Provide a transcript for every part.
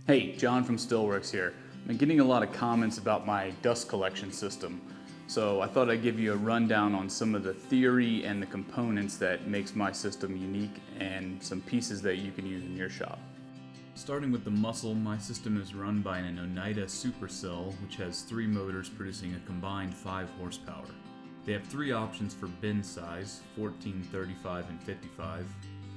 Hey, John from StillWorks here. I've been getting a lot of comments about my dust collection system, so I thought I'd give you a rundown on some of the theory and the components that makes my system unique and some pieces that you can use in your shop. Starting with the muscle, my system is run by an Oneida Supercell, which has 3 motors producing a combined 5 horsepower. They have 3 options for bin size, 14, 35, and 55.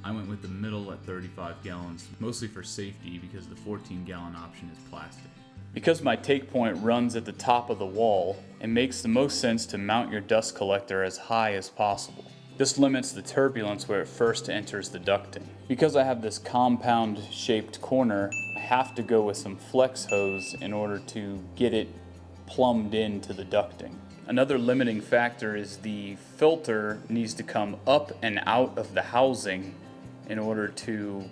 I went with the middle at 35 gallons, mostly for safety because the 14-gallon option is plastic. Because my take point runs at the top of the wall, it makes the most sense to mount your dust collector as high as possible. This limits the turbulence where it first enters the ducting. Because I have this compound-shaped corner, I have to go with some flex hose in order to get it plumbed into the ducting. Another limiting factor is the filter needs to come up and out of the housing in order to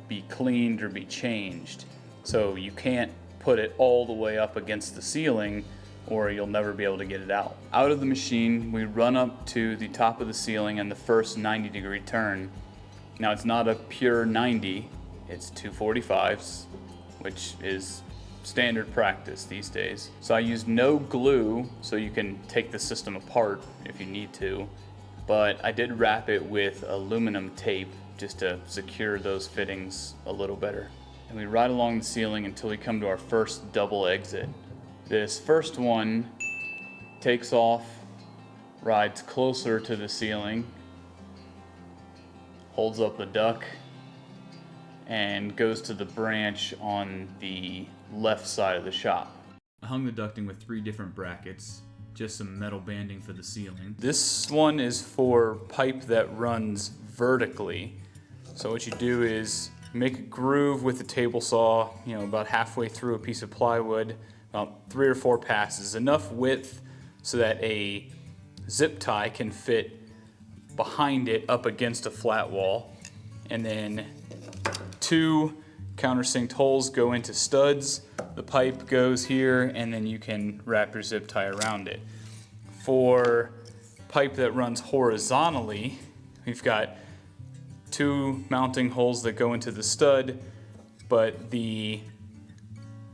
be cleaned or be changed. So you can't put it all the way up against the ceiling or you'll never be able to get it out. Out of the machine, we run up to the top of the ceiling and the first 90-degree turn. Now it's not a pure 90, it's 245s, which is standard practice these days. So I used no glue so you can take the system apart if you need to, but I did wrap it with aluminum tape just to secure those fittings a little better. And we ride along the ceiling until we come to our first double exit. This first one takes off, rides closer to the ceiling, holds up the duct, and goes to the branch on the left side of the shop. I hung the ducting with 3 different brackets, just some metal banding for the ceiling. This one is for pipe that runs vertically. So what you do is make a groove with the table saw, about halfway through a piece of plywood, about 3 or 4 passes, enough width so that a zip tie can fit behind it up against a flat wall. And then 2 countersinked holes go into studs. The pipe goes here, and then you can wrap your zip tie around it. For pipe that runs horizontally, we've got 2 mounting holes that go into the stud, but the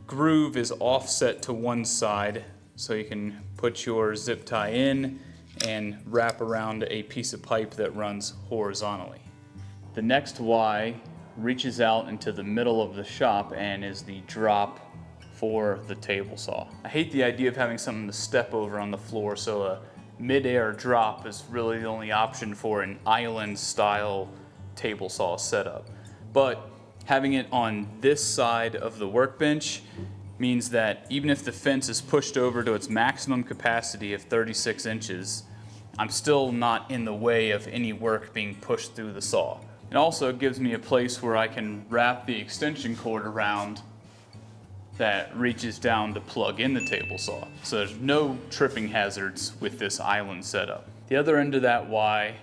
groove is offset to one side, so you can put your zip tie in and wrap around a piece of pipe that runs horizontally. The next Y reaches out into the middle of the shop and is the drop for the table saw. I hate the idea of having something to step over on the floor, so a mid-air drop is really the only option for an island style table saw setup. But having it on this side of the workbench means that even if the fence is pushed over to its maximum capacity of 36 inches, I'm still not in the way of any work being pushed through the saw. It also gives me a place where I can wrap the extension cord around that reaches down to plug in the table saw. So there's no tripping hazards with this island setup. The other end of that Y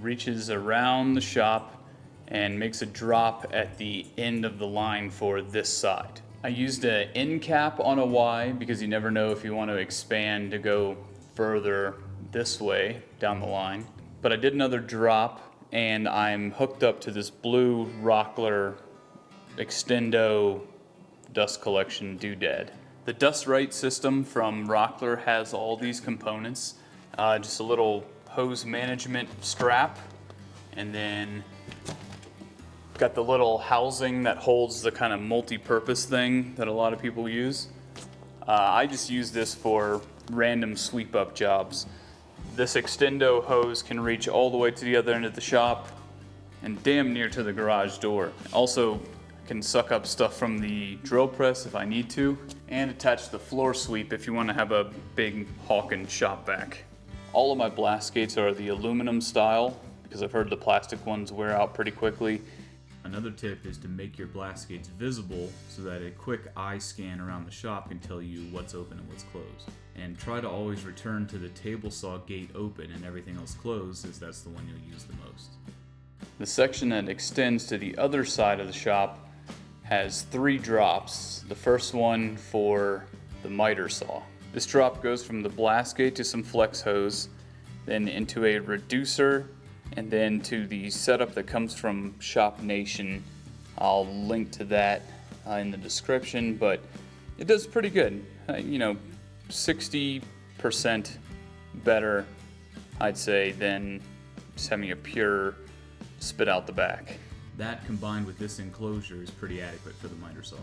reaches around the shop and makes a drop at the end of the line for this side. I used an end cap on a Y because you never know if you want to expand to go further this way down the line. But I did another drop, and I'm hooked up to this blue Rockler Extendo dust collection doodad. The Dust Right system from Rockler has all these components. Just a little hose management strap, and then got the little housing that holds the kind of multi-purpose thing that a lot of people use. I just use this for random sweep up jobs. This extendo hose can reach all the way to the other end of the shop and damn near to the garage door. Also can suck up stuff from the drill press if I need to, and attach the floor sweep if you want to have a big hawking shop vac. All of my blast gates are the aluminum style because I've heard the plastic ones wear out pretty quickly. Another tip is to make your blast gates visible so that a quick eye scan around the shop can tell you what's open and what's closed. And try to always return to the table saw gate open and everything else closed, as that's the one you'll use the most. The section that extends to the other side of the shop has 3 drops. The first one for the miter saw. This drop goes from the blast gate to some flex hose, then into a reducer, and then to the setup that comes from ShopNation. I'll link to that in the description, but it does pretty good. 60% better, I'd say, than just having a pure spit out the back. That combined with this enclosure is pretty adequate for the miter saw.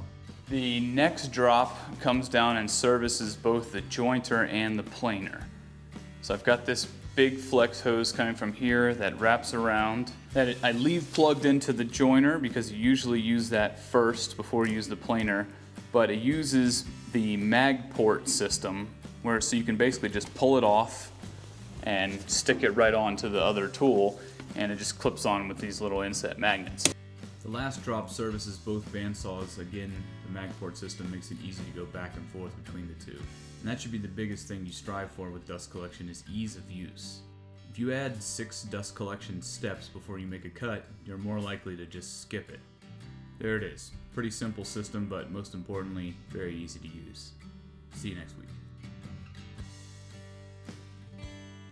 The next drop comes down and services both the jointer and the planer. So I've got this big flex hose coming from here that wraps around, that I leave plugged into the jointer because you usually use that first before you use the planer, but it uses the Magport system so you can basically just pull it off and stick it right onto the other tool, and it just clips on with these little inset magnets. The last drop services both bandsaws. Again, the Magport system makes it easy to go back and forth between the two. And that should be the biggest thing you strive for with dust collection, is ease of use. If you add 6 dust collection steps before you make a cut, you're more likely to just skip it. There it is. Pretty simple system, but most importantly, very easy to use. See you next week.